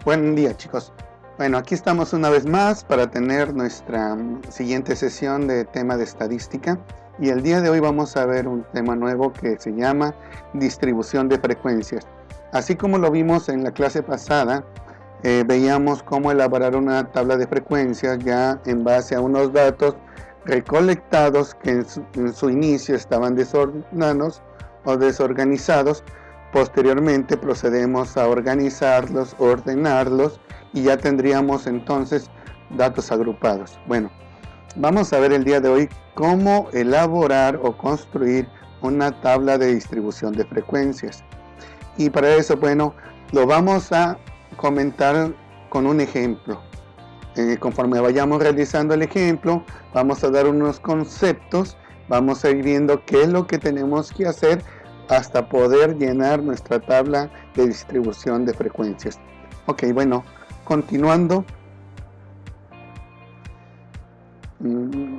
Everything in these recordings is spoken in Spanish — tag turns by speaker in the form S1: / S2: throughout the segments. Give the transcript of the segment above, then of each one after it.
S1: Buen día, chicos. Bueno, aquí estamos una vez más para tener nuestra siguiente sesión de tema de estadística, y el día de hoy vamos a ver un tema nuevo que se llama distribución de frecuencias. Así como lo vimos en la clase pasada, veíamos cómo elaborar una tabla de frecuencias ya en base a unos datos recolectados que en su inicio estaban desordenados o desorganizados. Posteriormente procedemos a organizarlos, ordenarlos, y ya tendríamos entonces datos agrupados. Bueno, vamos a ver el día de hoy cómo elaborar o construir una tabla de distribución de frecuencias. Y para eso, bueno, lo vamos a comentar con un ejemplo. Conforme vayamos realizando el ejemplo, vamos a dar unos conceptos, vamos a ir viendo qué es lo que tenemos que hacer hasta poder llenar nuestra tabla de distribución de frecuencias. Ok, bueno, continuando.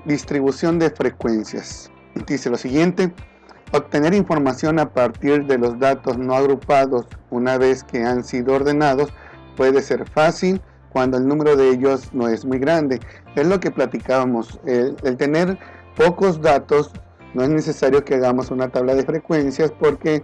S1: Distribución de frecuencias. Dice lo siguiente: obtener información a partir de los datos no agrupados una vez que han sido ordenados puede ser fácil cuando el número de ellos no es muy grande. Es lo que platicábamos. El tener pocos datos, no es necesario que hagamos una tabla de frecuencias, porque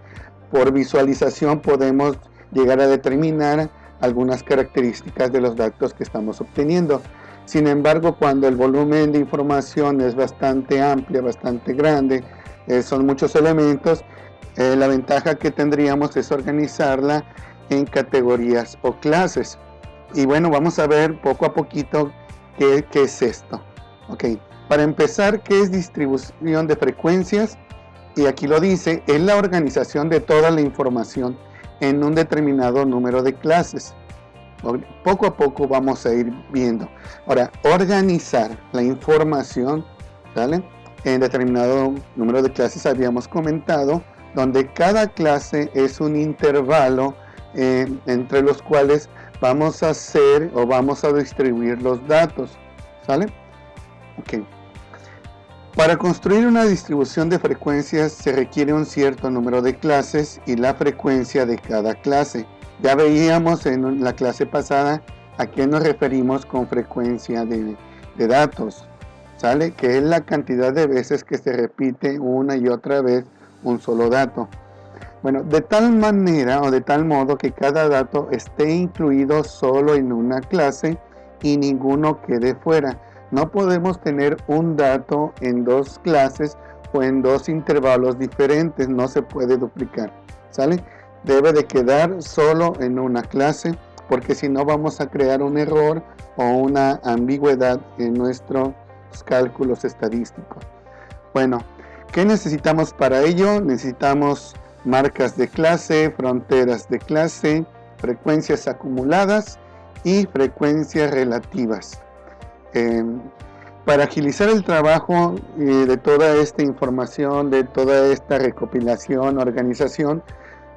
S1: por visualización podemos llegar a determinar algunas características de los datos que estamos obteniendo. Sin embargo, cuando el volumen de información es bastante amplio, bastante grande, son muchos elementos, la ventaja que tendríamos es organizarla en categorías o clases. Y bueno, vamos a ver poco a poquito qué es esto. Ok, para empezar, ¿qué es distribución de frecuencias? Y aquí lo dice: es la organización de toda la información en un determinado número de clases. Poco a poco vamos a ir viendo. Ahora, organizar la información, ¿vale?, en determinado número de clases, habíamos comentado, donde cada clase es un intervalo entre los cuales vamos a hacer o vamos a distribuir los datos, ¿sale? Ok. Para construir una distribución de frecuencias se requiere un cierto número de clases y la frecuencia de cada clase. Ya veíamos en la clase pasada a qué nos referimos con frecuencia de datos, ¿sale? Que es la cantidad de veces que se repite una y otra vez un solo dato. Bueno, de tal manera o de tal modo que cada dato esté incluido solo en una clase y ninguno quede fuera. No podemos tener un dato en dos clases o en dos intervalos diferentes, no se puede duplicar, ¿sale? Debe de quedar solo en una clase, porque si no vamos a crear un error o una ambigüedad en nuestros cálculos estadísticos. Bueno, ¿qué necesitamos para ello? Necesitamos marcas de clase, fronteras de clase, frecuencias acumuladas y frecuencias relativas. Para agilizar el trabajo de toda esta información, de toda esta recopilación, organización,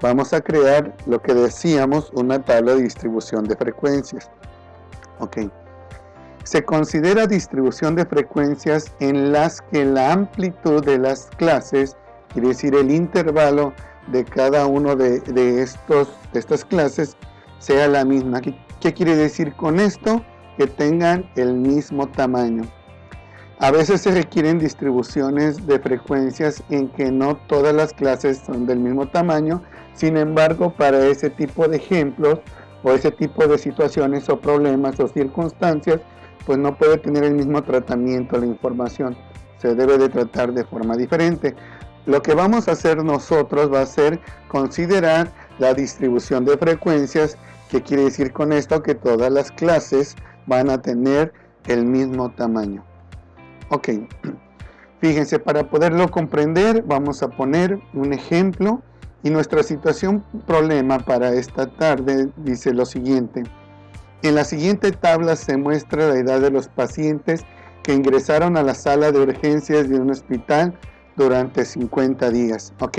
S1: vamos a crear lo que decíamos, una tabla de distribución de frecuencias. Ok. Se considera distribución de frecuencias en las que la amplitud de las clases, quiere decir el intervalo de cada uno de estas clases, sea la misma. ¿Qué quiere decir con esto? Que tengan el mismo tamaño. A veces se requieren distribuciones de frecuencias en que no todas las clases son del mismo tamaño. Sin embargo, para ese tipo de ejemplos o ese tipo de situaciones o problemas o circunstancias, pues no puede tener el mismo tratamiento la información. Se debe de tratar de forma diferente. Lo que vamos a hacer nosotros va a ser considerar la distribución de frecuencias. ¿Qué quiere decir con esto? Que todas las clases van a tener el mismo tamaño. Ok, fíjense, para poderlo comprender vamos a poner un ejemplo, y nuestra situación problema para esta tarde dice lo siguiente: en la siguiente tabla se muestra la edad de los pacientes que ingresaron a la sala de urgencias de un hospital durante 50 días. Ok,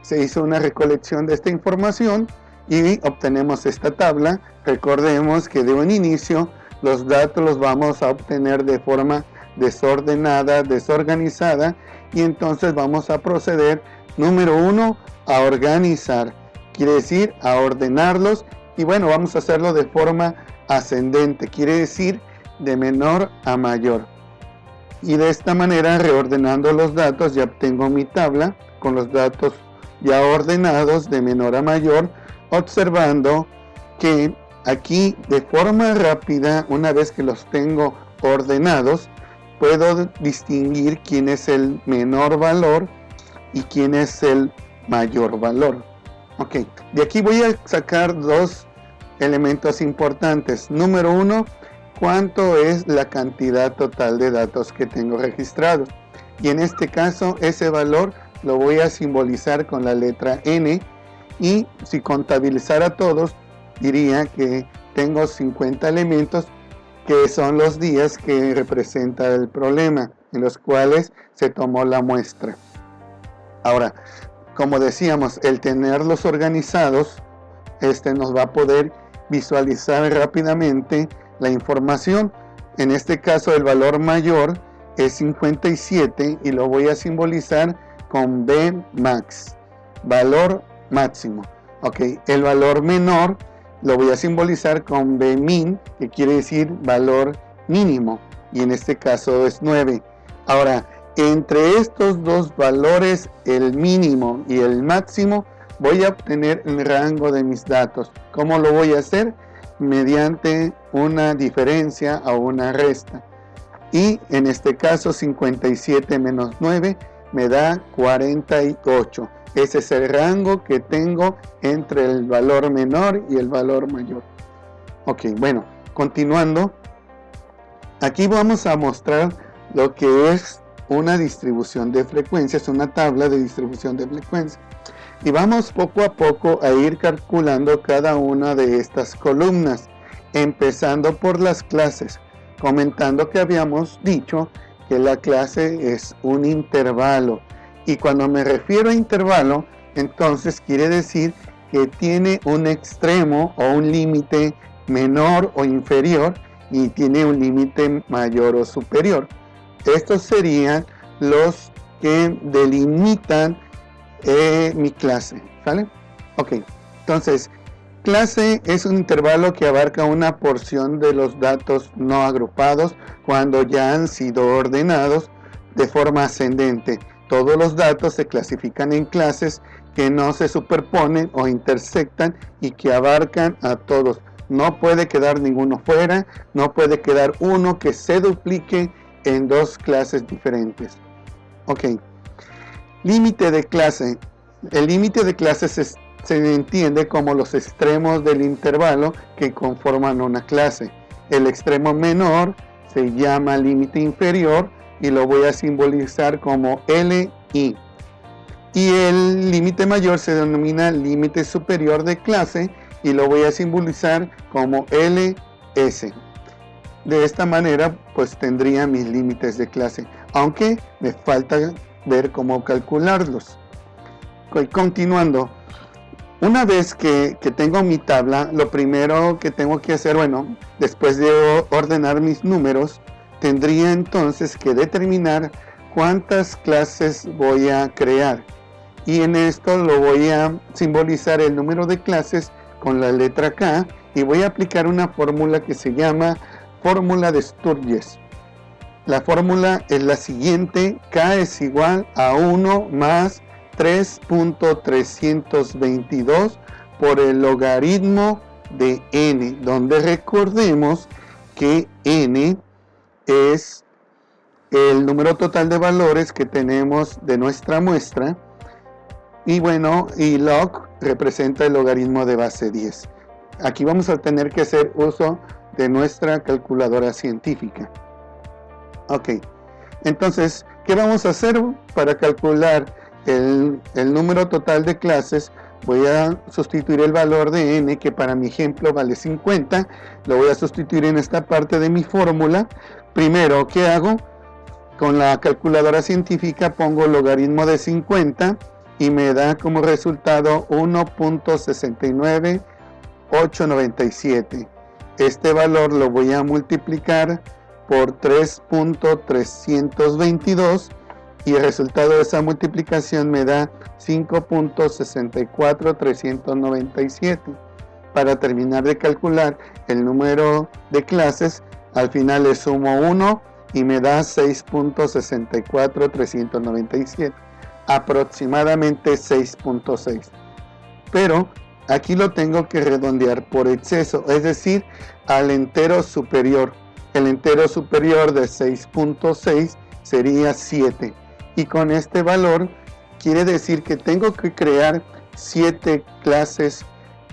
S1: se hizo una recolección de esta información y obtenemos esta tabla. Recordemos que de un inicio los datos los vamos a obtener de forma desordenada, desorganizada, y entonces vamos a proceder, número 1, a organizar, quiere decir a ordenarlos Y bueno, vamos a hacerlo de forma ascendente, quiere decir de menor a mayor. Y de esta manera, reordenando los datos, ya obtengo mi tabla con los datos ya ordenados de menor a mayor, observando que aquí de forma rápida, una vez que los tengo ordenados, puedo distinguir quién es el menor valor y quién es el mayor valor. Ok, de aquí voy a sacar dos elementos importantes. Número uno, cuánto es la cantidad total de datos que tengo registrados. Y en este caso, ese valor lo voy a simbolizar con la letra N. Y si contabilizara todos, diría que tengo 50 elementos, que son los días que representa el problema, en los cuales se tomó la muestra. Ahora, como decíamos, el tenerlos organizados, nos va a poder visualizar rápidamente la información. En este caso, el valor mayor es 57 y lo voy a simbolizar con B max, valor máximo. Ok, el valor menor lo voy a simbolizar con B min, que quiere decir valor mínimo, y en este caso es 9. Ahora, entre estos dos valores, el mínimo y el máximo, voy a obtener el rango de mis datos. ¿Cómo lo voy a hacer? Mediante una diferencia o una resta. Y en este caso 57 menos 9 me da 48. Ese es el rango que tengo entre el valor menor y el valor mayor. Ok, bueno, continuando. Aquí vamos a mostrar lo que es una distribución de frecuencias, una tabla de distribución de frecuencias. Y vamos poco a poco a ir calculando cada una de estas columnas, empezando por las clases, comentando que habíamos dicho que la clase es un intervalo. Y cuando me refiero a intervalo, entonces quiere decir que tiene un extremo o un límite menor o inferior y tiene un límite mayor o superior. Estos serían los que delimitan mi clase, ¿sale? Ok, entonces, clase es un intervalo que abarca una porción de los datos no agrupados cuando ya han sido ordenados de forma ascendente. Todos los datos se clasifican en clases que no se superponen o intersectan y que abarcan a todos. No puede quedar ninguno fuera, no puede quedar uno que se duplique en dos clases diferentes. Ok, límite de clase. El límite de clase se entiende como los extremos del intervalo que conforman una clase. El extremo menor se llama límite inferior y lo voy a simbolizar como LI. Y el límite mayor se denomina límite superior de clase y lo voy a simbolizar como LS. De esta manera pues tendría mis límites de clase, aunque me falta ver cómo calcularlos. Continuando, una vez que tengo mi tabla, lo primero que tengo que hacer, bueno, después de ordenar mis números, tendría entonces que determinar cuántas clases voy a crear. Y en esto lo voy a simbolizar el número de clases con la letra K y voy a aplicar una fórmula que se llama fórmula de Sturges. La fórmula es la siguiente: K es igual a 1 más 3.322 por el logaritmo de n, donde recordemos que n es el número total de valores que tenemos de nuestra muestra, y bueno, y log representa el logaritmo de base 10. Aquí vamos a tener que hacer uso de nuestra calculadora científica. Ok, entonces, ¿qué vamos a hacer para calcular el número total de clases? Voy a sustituir el valor de n, que para mi ejemplo vale 50, lo voy a sustituir en esta parte de mi fórmula. Primero, ¿qué hago? Con la calculadora científica pongo logaritmo de 50 y me da como resultado 1.69897. Este valor lo voy a multiplicar por 3.322 y el resultado de esa multiplicación me da 5.64397. para terminar de calcular el número de clases, al final le sumo 1 y me da 6.64397, aproximadamente 6.6. Pero aquí lo tengo que redondear por exceso, es decir, al entero superior. El entero superior de 6.6 sería 7. Y con este valor quiere decir que tengo que crear 7 clases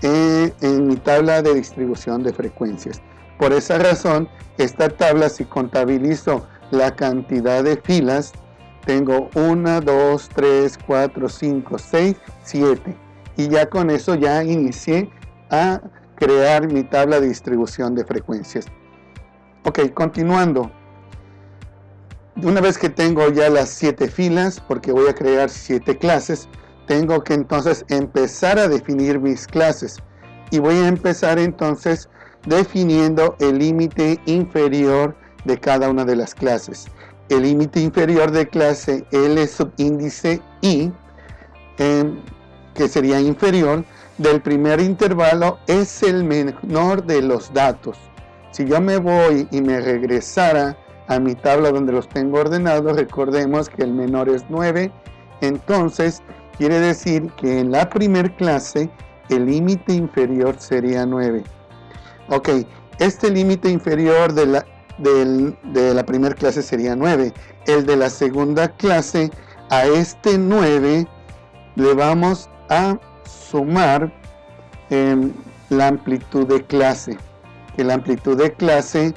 S1: en mi tabla de distribución de frecuencias. Por esa razón, esta tabla, si contabilizo la cantidad de filas, tengo 1, 2, 3, 4, 5, 6, 7. Y ya con eso ya inicié a crear mi tabla de distribución de frecuencias. Ok, continuando. Una vez que tengo ya las 7 filas, porque voy a crear 7 clases, tengo que entonces empezar a definir mis clases. Y voy a empezar entonces definiendo el límite inferior de cada una de las clases. El límite inferior de clase L subíndice I, que sería inferior, del primer intervalo es el menor de los datos. Si yo me voy y me regresara a mi tabla donde los tengo ordenados, recordemos que el menor es 9, entonces quiere decir que en la primer clase el límite inferior sería 9. Ok, este límite inferior de la primera clase sería 9. El de la segunda clase, a este 9 le vamos a sumar la amplitud de clase, que la amplitud de clase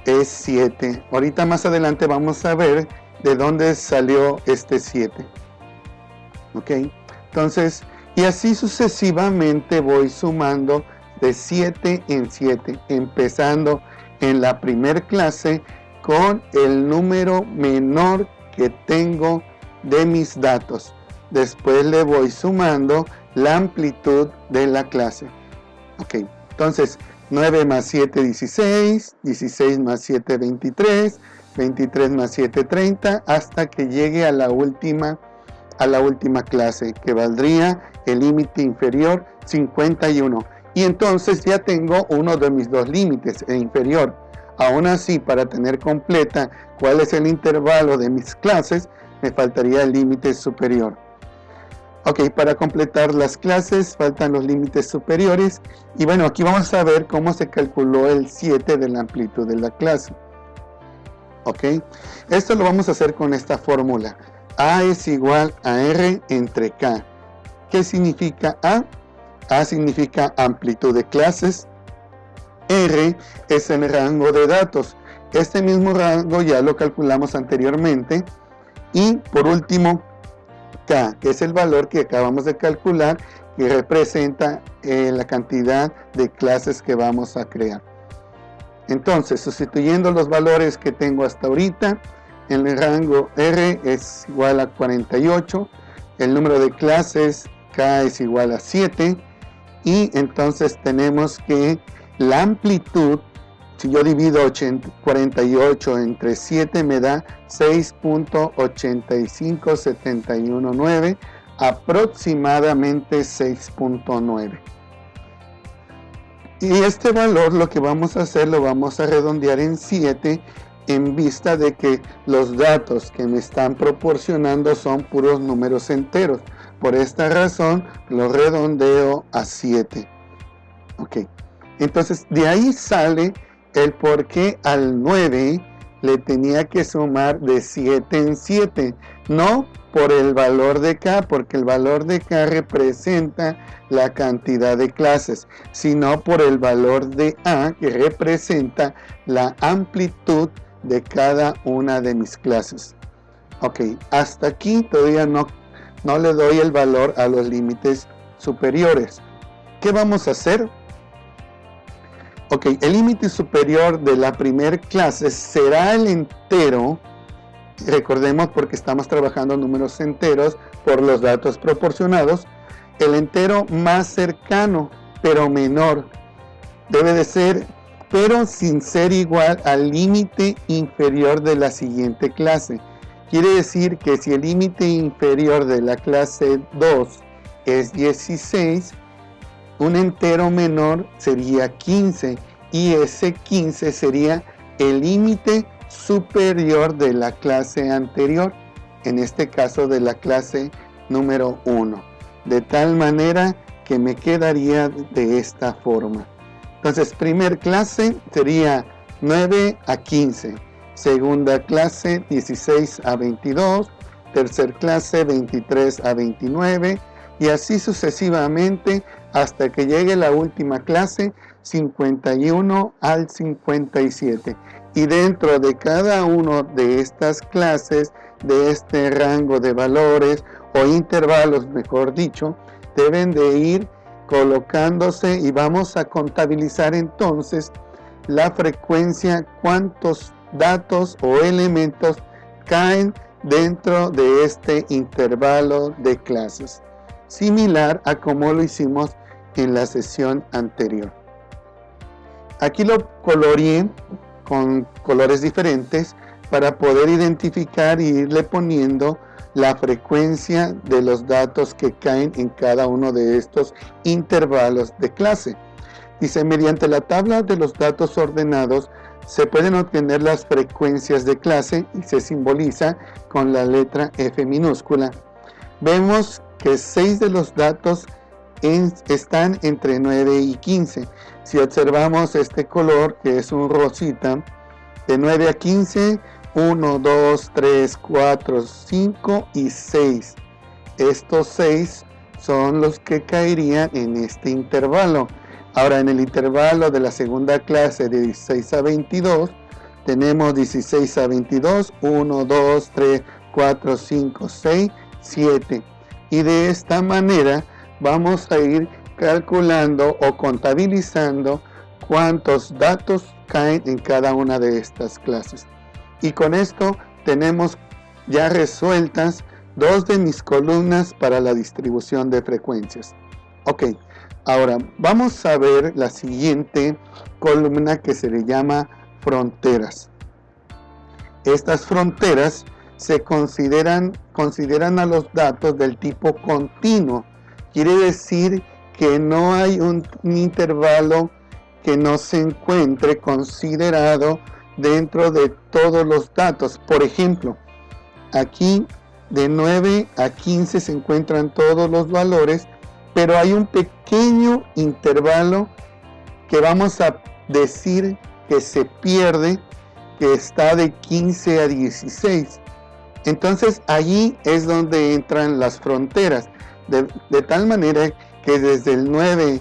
S1: es 7. Ahorita más adelante vamos a ver de dónde salió este 7. Ok, entonces, y así sucesivamente voy sumando de 7 en 7, empezando en la primer clase con el número menor que tengo de mis datos. Después le voy sumando la amplitud de la clase. Ok, entonces 9 más 7, 16, 16 más 7, 23, 23 más 7, 30, hasta que llegue a la última clase, que valdría el límite inferior 51. Y entonces ya tengo uno de mis dos límites, el inferior. Aún así, para tener completa cuál es el intervalo de mis clases, me faltaría el límite superior. Ok, para completar las clases faltan los límites superiores. Y bueno, aquí vamos a ver cómo se calculó el 7 de la amplitud de la clase. Ok, esto lo vamos a hacer con esta fórmula. A es igual a R entre K. ¿Qué significa A? A significa amplitud de clases. R es el rango de datos. Este mismo rango ya lo calculamos anteriormente. Y por último, K, que es el valor que acabamos de calcular, que representa la cantidad de clases que vamos a crear. Entonces, sustituyendo los valores que tengo hasta ahorita, en el rango R es igual a 48, el número de clases K es igual a 7, y entonces tenemos que la amplitud, si yo divido 48 entre 7 me da 6.85719, aproximadamente 6.9. Y este valor lo que vamos a hacer, lo vamos a redondear en 7, en vista de que los datos que me están proporcionando son puros números enteros. Por esta razón lo redondeo a 7. Ok, entonces de ahí sale el por qué al 9 le tenía que sumar de 7 en 7. No por el valor de K, porque el valor de K representa la cantidad de clases, sino por el valor de A, que representa la amplitud de cada una de mis clases. Ok, hasta aquí todavía no le doy el valor a los límites superiores. ¿Qué vamos a hacer? Ok, el límite superior de la primera clase será el entero. Recordemos, porque estamos trabajando números enteros por los datos proporcionados, el entero más cercano, pero menor. Debe de ser, pero sin ser igual al límite inferior de la siguiente clase. Quiere decir que si el límite inferior de la clase 2 es 16, un entero menor sería 15 y ese 15 sería el límite superior de la clase anterior, en este caso de la clase número 1, de tal manera que me quedaría de esta forma. Entonces, primer clase sería 9 a 15, segunda clase 16 a 22, tercer clase 23 a 29 y así sucesivamente hasta que llegue la última clase 51 al 57. Y dentro de cada una de estas clases, de este rango de valores o intervalos, mejor dicho, deben de ir colocándose y vamos a contabilizar entonces la frecuencia, cuántos datos o elementos caen dentro de este intervalo de clases, similar a como lo hicimos en la sesión anterior. Aquí lo coloreé con colores diferentes para poder identificar y irle poniendo la frecuencia de los datos que caen en cada uno de estos intervalos de clase. Dice, mediante la tabla de los datos ordenados se pueden obtener las frecuencias de clase y se simboliza con la letra F minúscula. Vemos que 6 de los datos están entre 9 y 15. Si observamos este color, que es un rosita, de 9 a 15, 1, 2, 3, 4, 5 y 6. Estos 6 son los que caerían en este intervalo. Ahora, en el intervalo de la segunda clase de 16 a 22, tenemos 16 a 22, 1, 2, 3, 4, 5, 6, 7. Y de esta manera vamos a ir calculando o contabilizando cuántos datos caen en cada una de estas clases. Y con esto tenemos ya resueltas 2 de mis columnas para la distribución de frecuencias. Ok, ahora vamos a ver la siguiente columna que se le llama fronteras. Estas fronteras se consideran a los datos del tipo continuo. Quiere decir que no hay un intervalo que no se encuentre considerado dentro de todos los datos. Por ejemplo, aquí de 9 a 15 se encuentran todos los valores, pero hay un pequeño intervalo que vamos a decir que se pierde, que está de 15 a 16. Entonces allí es donde entran las fronteras, de tal manera que desde el 9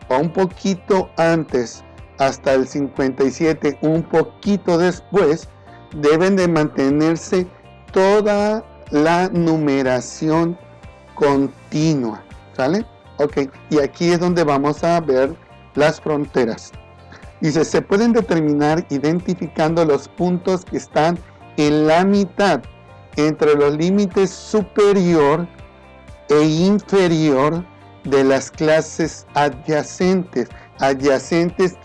S1: o un poquito antes hasta el 57, un poquito después, deben de mantenerse toda la numeración continua, ¿sale? Ok, y aquí es donde vamos a ver las fronteras. Dice, se pueden determinar identificando los puntos que están en la mitad entre los límites superior e inferior de las clases adyacentes. Adyacentes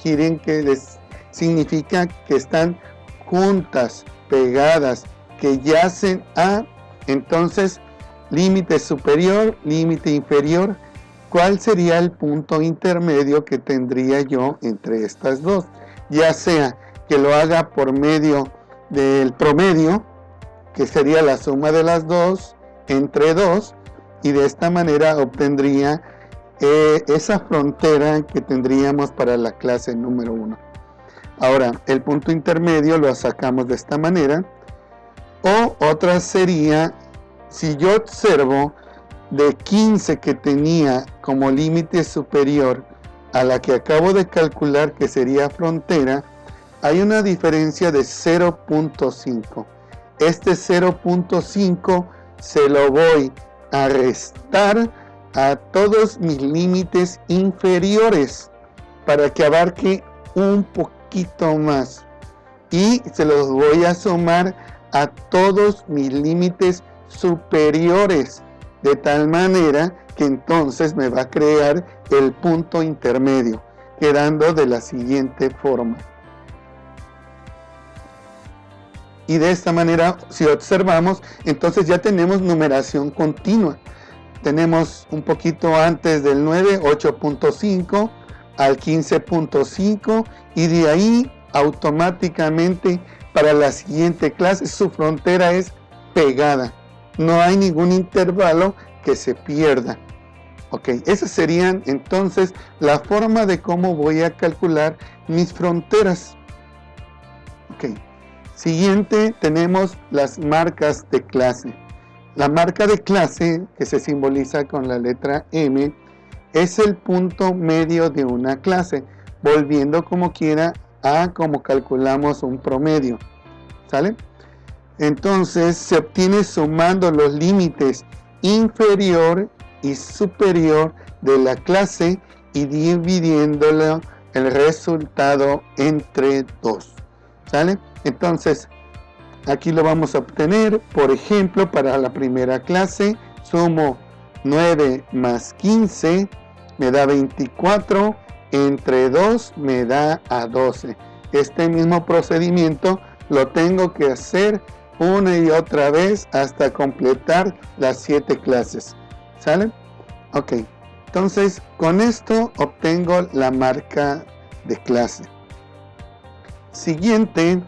S1: significa que están juntas, pegadas, que yacen a, entonces, límite superior, límite inferior. ¿Cuál sería el punto intermedio que tendría yo entre estas dos? Ya sea que lo haga por medio del promedio, que sería la suma de las dos, entre 2, y de esta manera obtendría esa frontera que tendríamos para la clase número 1. Ahora, el punto intermedio lo sacamos de esta manera, o otra sería, si yo observo de 15 que tenía como límite superior a la que acabo de calcular que sería frontera, hay una diferencia de 0.5. Este 0.5 se lo voy a restar a todos mis límites inferiores para que abarque un poquito más, y se los voy a sumar a todos mis límites superiores, de tal manera que entonces me va a crear el punto intermedio, quedando de la siguiente forma. Y de esta manera, si observamos, entonces ya tenemos numeración continua. tenemos un poquito antes del 9, 8.5 al 15.5, y de ahí automáticamente para la siguiente clase su frontera es pegada. No hay ningún intervalo que se pierda. Ok, esas serían entonces la forma de cómo voy a calcular mis fronteras. Ok, siguiente tenemos las marcas de clase. La marca de clase, que se simboliza con la letra M, es el punto medio de una clase, volviendo como quiera a como calculamos un promedio. ¿Sale? Entonces se obtiene sumando los límites inferior y superior de la clase y dividiéndolo el resultado entre 2. ¿Sale? Entonces aquí lo vamos a obtener. Por ejemplo, para la primera clase sumo 9 más 15 me da 24, entre 2 me da a 12. Este mismo procedimiento lo tengo que hacer una y otra vez hasta completar las 7 clases. ¿Sale? Ok, entonces con esto obtengo la marca de clase. Siguiente,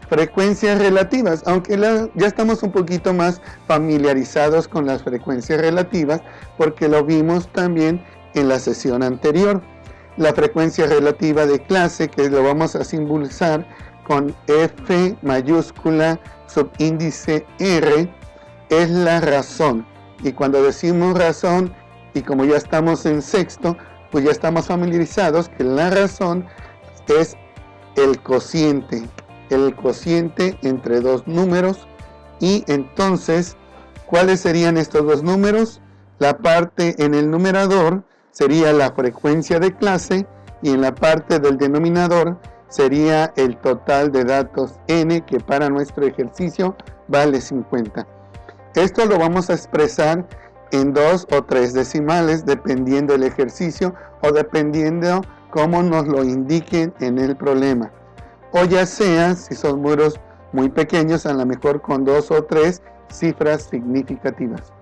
S1: frecuencias relativas. Aunque ya estamos un poquito más familiarizados con las frecuencias relativas porque lo vimos también en la sesión anterior. La frecuencia relativa de clase, que lo vamos a simbolizar con F mayúscula subíndice R, es la razón. Y cuando decimos razón, y como ya estamos en sexto, pues ya estamos familiarizados que la razón es el cociente entre dos números. Y entonces, ¿cuáles serían estos dos números? La parte en el numerador sería la frecuencia de clase, y en la parte del denominador sería el total de datos n, que para nuestro ejercicio vale 50. Esto lo vamos a expresar en 2 o 3 decimales, dependiendo del ejercicio o dependiendo cómo nos lo indiquen en el problema. O ya sea, si son números muy pequeños, a lo mejor con 2 o 3 cifras significativas.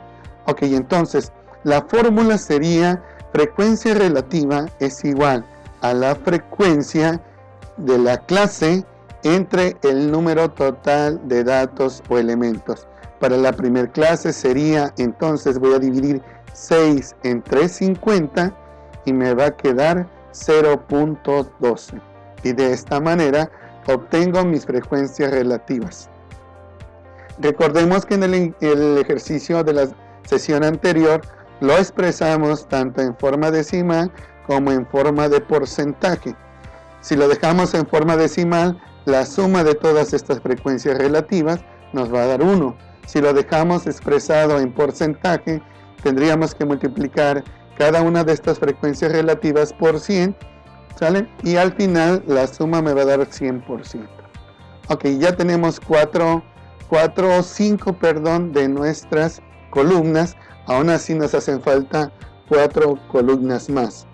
S1: Ok, entonces la fórmula sería: frecuencia relativa es igual a la frecuencia de la clase entre el número total de datos o elementos. Para la primera clase sería, entonces voy a dividir 6 entre 50 y me va a quedar 0.12. Y de esta manera obtengo mis frecuencias relativas. Recordemos que en el ejercicio de la sesión anterior lo expresamos tanto en forma decimal como en forma de porcentaje. Si lo dejamos en forma decimal, la suma de todas estas frecuencias relativas nos va a dar 1. Si lo dejamos expresado en porcentaje, tendríamos que multiplicar cada una de estas frecuencias relativas por 100, ¿sale? Y al final la suma me va a dar 100%. Ok, ya tenemos 4 o 5 de nuestras columnas. Aún así nos hacen falta 4 columnas más.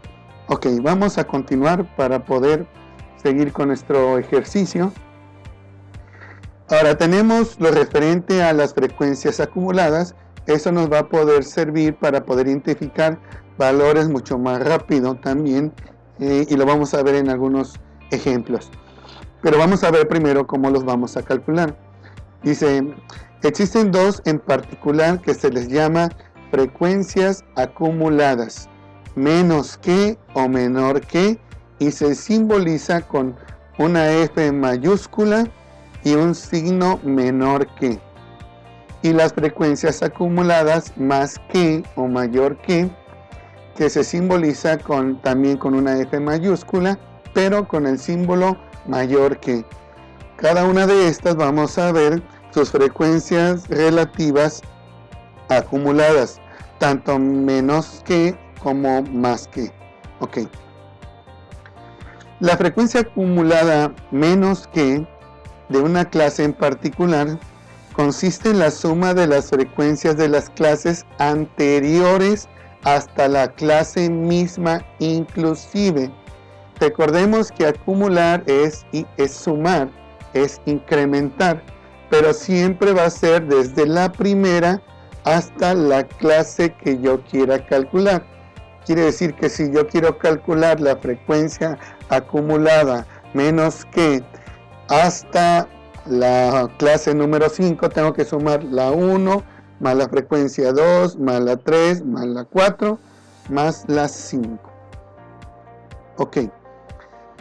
S1: Ok, vamos a continuar para poder seguir con nuestro ejercicio. Ahora tenemos lo referente a las frecuencias acumuladas. Eso nos va a poder servir para poder identificar valores mucho más rápido también, y lo vamos a ver en algunos ejemplos. Pero vamos a ver primero cómo los vamos a calcular. Dice, existen dos en particular que se les llama frecuencias acumuladas, menos que o menor que, y se simboliza con una F mayúscula y un signo menor que. Y las frecuencias acumuladas más que o mayor que se simboliza también con una F mayúscula, pero con el símbolo mayor que. Cada una de estas vamos a ver sus frecuencias relativas acumuladas, tanto menos que como más que. Ok. La frecuencia acumulada menos que de una clase en particular consiste en la suma de las frecuencias de las clases anteriores hasta la clase misma inclusive. Recordemos que acumular es sumar, es incrementar, pero siempre va a ser desde la primera hasta la clase que yo quiera calcular. Quiere decir que si yo quiero calcular la frecuencia acumulada menos que hasta la clase número 5, tengo que sumar la 1 más la frecuencia 2 más la 3 más la 4 más la 5. Ok.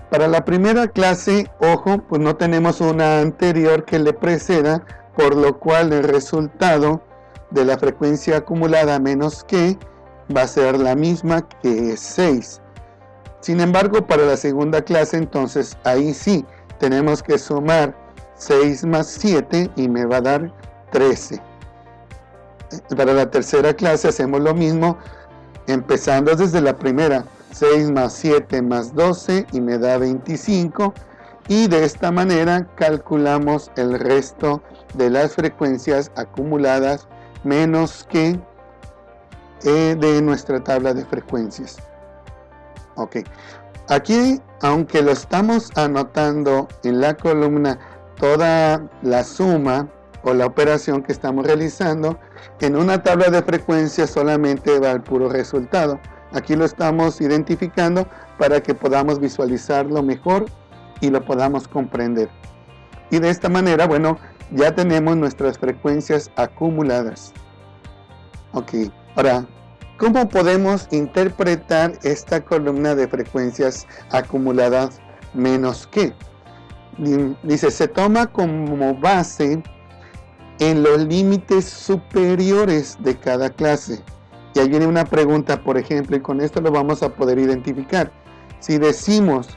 S1: Para la primera clase, ojo, pues no tenemos una anterior que le preceda, por lo cual el resultado de la frecuencia acumulada menos que va a ser la misma, que es 6. Sin embargo, para la segunda clase, entonces ahí sí tenemos que sumar 6 más 7 y me va a dar 13. Para la tercera clase hacemos lo mismo, empezando desde la primera. 6 más 7 más 12 y me da 25, y de esta manera calculamos el resto de las frecuencias acumuladas menos que de nuestra tabla de frecuencias. Ok, aquí, aunque lo estamos anotando en la columna toda la suma o la operación que estamos realizando, en una tabla de frecuencias solamente va el puro resultado. Aquí lo estamos identificando para que podamos visualizarlo mejor y lo podamos comprender. Y de esta manera, bueno, ya tenemos nuestras frecuencias acumuladas. Ok, ahora, ¿cómo podemos interpretar esta columna de frecuencias acumuladas menos que? Dice, se toma como base en los límites superiores de cada clase. Y ahí viene una pregunta, por ejemplo, y con esto lo vamos a poder identificar. Si decimos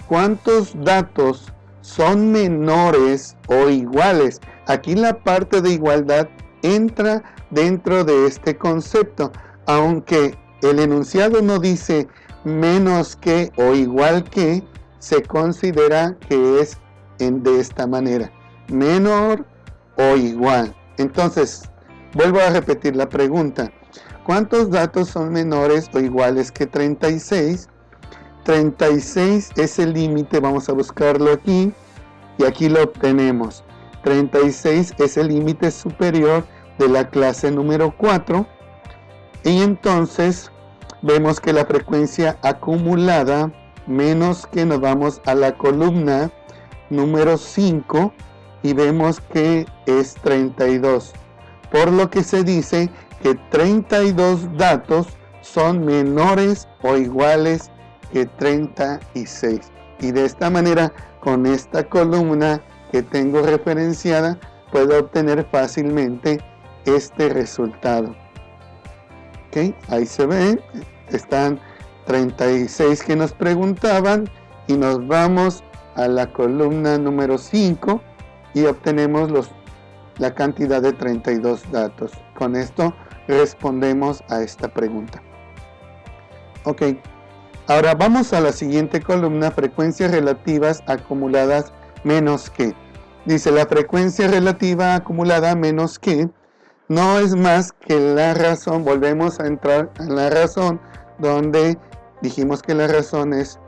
S1: cuántos datos son menores o iguales, aquí la parte de igualdad entra dentro de este concepto, aunque el enunciado no dice menos que o igual que, se considera que es de esta manera, menor o igual. Entonces, vuelvo a repetir la pregunta. ¿Cuántos datos son menores o iguales que 36? 36 es el límite, vamos a buscarlo aquí, y aquí lo obtenemos. 36 es el límite superior de la clase número 4, y entonces vemos que la frecuencia acumulada menos que, nos vamos a la columna número 5 y vemos que es 32, por lo que se dice que 32 datos son menores o iguales que 36. Y de esta manera, con esta columna que tengo referenciada, puedo obtener fácilmente este resultado. Ok, ahí se ve, están 36 que nos preguntaban, y nos vamos a la columna número 5 y obtenemos la cantidad de 32 datos. Con esto respondemos a esta pregunta. Ok, ahora vamos a la siguiente columna, frecuencias relativas acumuladas menos que. Dice, la frecuencia relativa acumulada menos que no es más que la razón. Volvemos a entrar en la razón, donde dijimos que la razón es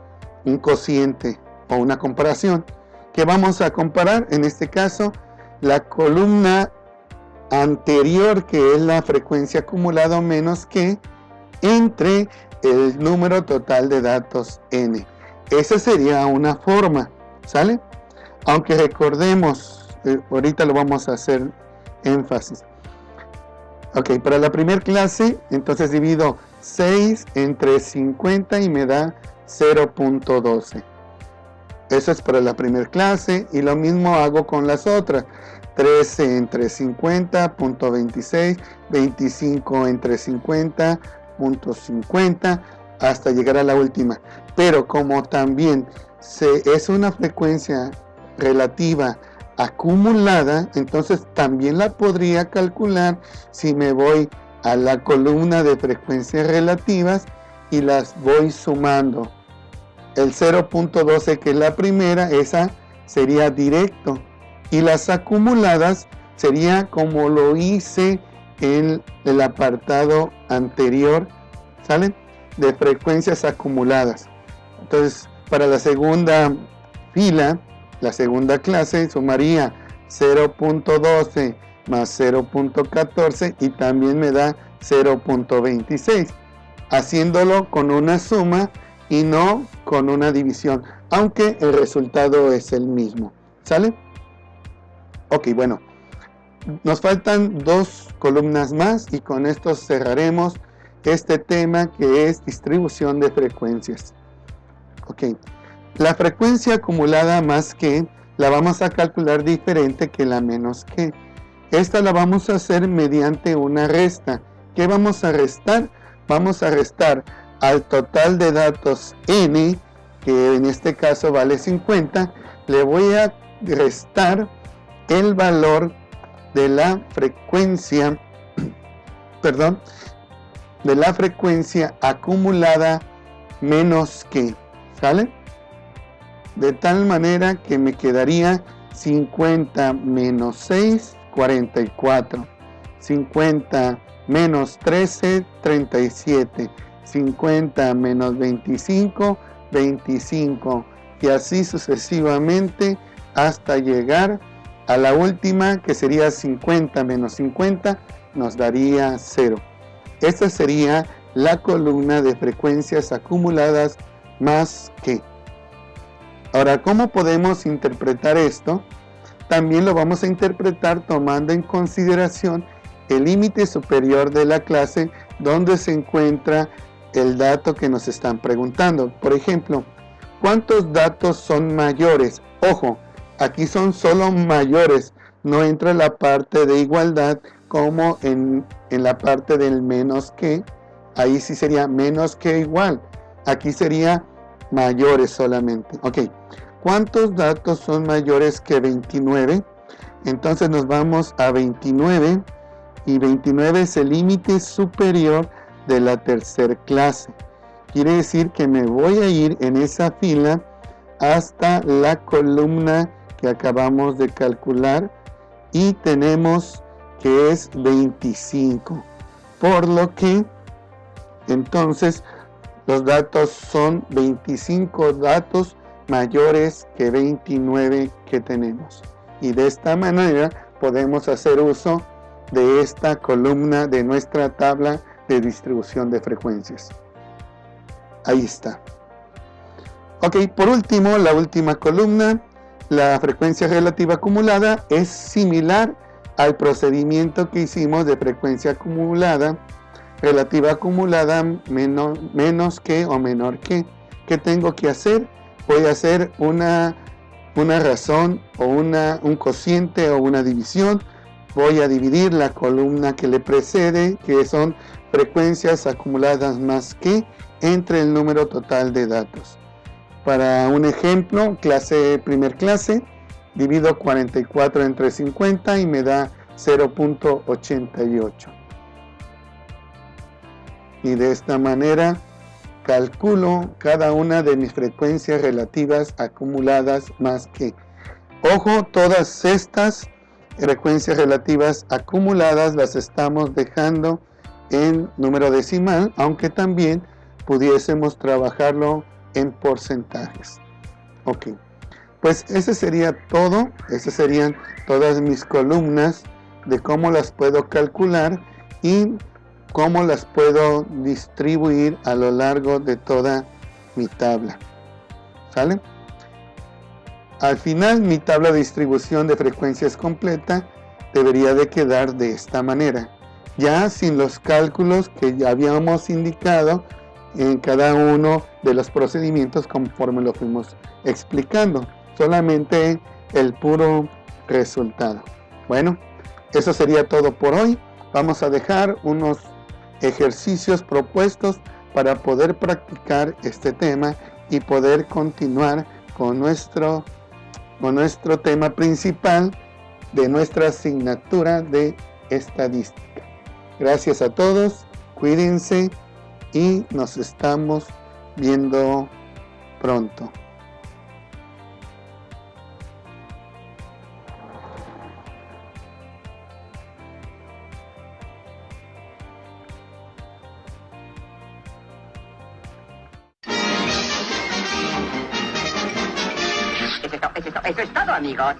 S1: un cociente o una comparación. ¿Qué vamos a comparar? En este caso, la columna anterior, que es la frecuencia acumulada menos que, entre el número total de datos n. Esa sería una forma, ¿sale? Aunque recordemos, ahorita lo vamos a hacer énfasis. Ok, para la primera clase, entonces divido 6 entre 50 y me da 0.12. Eso es para la primera clase, y lo mismo hago con las otras. 13 entre 50, punto 26, 25 entre 50, punto 50, hasta llegar a la última. Pero como también es una frecuencia relativa acumulada, entonces también la podría calcular si me voy a la columna de frecuencias relativas y las voy sumando. El 0.12, que es la primera, esa sería directo, y las acumuladas sería como lo hice en el apartado anterior, ¿sale? De frecuencias acumuladas. Entonces, para la segunda fila, la segunda clase, sumaría 0.12 más 0.14 y también me da 0.26, haciéndolo con una suma y no con una división, aunque el resultado es el mismo. ¿Sale? Ok, bueno, nos faltan 2 columnas más y con esto cerraremos este tema que es distribución de frecuencias. Ok, la frecuencia acumulada más que la vamos a calcular diferente que la menos que. Esta la vamos a hacer mediante una resta. ¿Qué vamos a restar? Vamos a restar al total de datos n, que en este caso vale 50, le voy a restar el valor de la frecuencia, perdón, de la frecuencia acumulada menos que, ¿sale? De tal manera que me quedaría 50 menos 6, 44, 50 menos 13, 37, 50 menos 25, 25, y así sucesivamente hasta llegar a la última, que sería 50 menos 50, nos daría 0. Esta sería la columna de frecuencias acumuladas más que. Ahora, ¿cómo podemos interpretar esto? También lo vamos a interpretar tomando en consideración el límite superior de la clase donde se encuentra el dato que nos están preguntando. Por ejemplo, ¿cuántos datos son mayores? Ojo, aquí son solo mayores, no entra la parte de igualdad como en la parte del menos que. Ahí sí sería menos que igual, aquí sería mayores solamente. Ok, ¿cuántos datos son mayores que 29? Entonces nos vamos a 29 y 29 es el límite superior de la tercera clase. Quiere decir que me voy a ir en esa fila hasta la columna que acabamos de calcular y tenemos que es 25, por lo que entonces los datos son 25 datos mayores que 29 que tenemos, y de esta manera podemos hacer uso de esta columna de nuestra tabla de distribución de frecuencias. Ahí está. Ok, por último, la última columna, la frecuencia relativa acumulada, es similar al procedimiento que hicimos de frecuencia acumulada, relativa acumulada menos que o menor que. ¿Qué tengo que hacer? Voy a hacer una razón o un cociente o una división. Voy a dividir la columna que le precede, que son frecuencias acumuladas más que, entre el número total de datos. Para un ejemplo, primer clase, divido 44 entre 50 y me da 0.88. Y de esta manera calculo cada una de mis frecuencias relativas acumuladas más que. Ojo, todas estas frecuencias relativas acumuladas las estamos dejando en número decimal, aunque también pudiésemos trabajarlo en porcentajes. Ok, pues ese sería todo. Esas serían todas mis columnas de cómo las puedo calcular y cómo las puedo distribuir a lo largo de toda mi tabla. ¿Sale? Al final, mi tabla de distribución de frecuencias completa debería de quedar de esta manera, ya sin los cálculos que ya habíamos indicado en cada uno de los procedimientos conforme lo fuimos explicando, solamente el puro resultado. Bueno, eso sería todo por hoy. Vamos a dejar unos ejercicios propuestos para poder practicar este tema y poder continuar con nuestro tema principal de nuestra asignatura de estadística. Gracias a todos, cuídense y nos estamos viendo pronto.
S2: Eso es todo, amigos.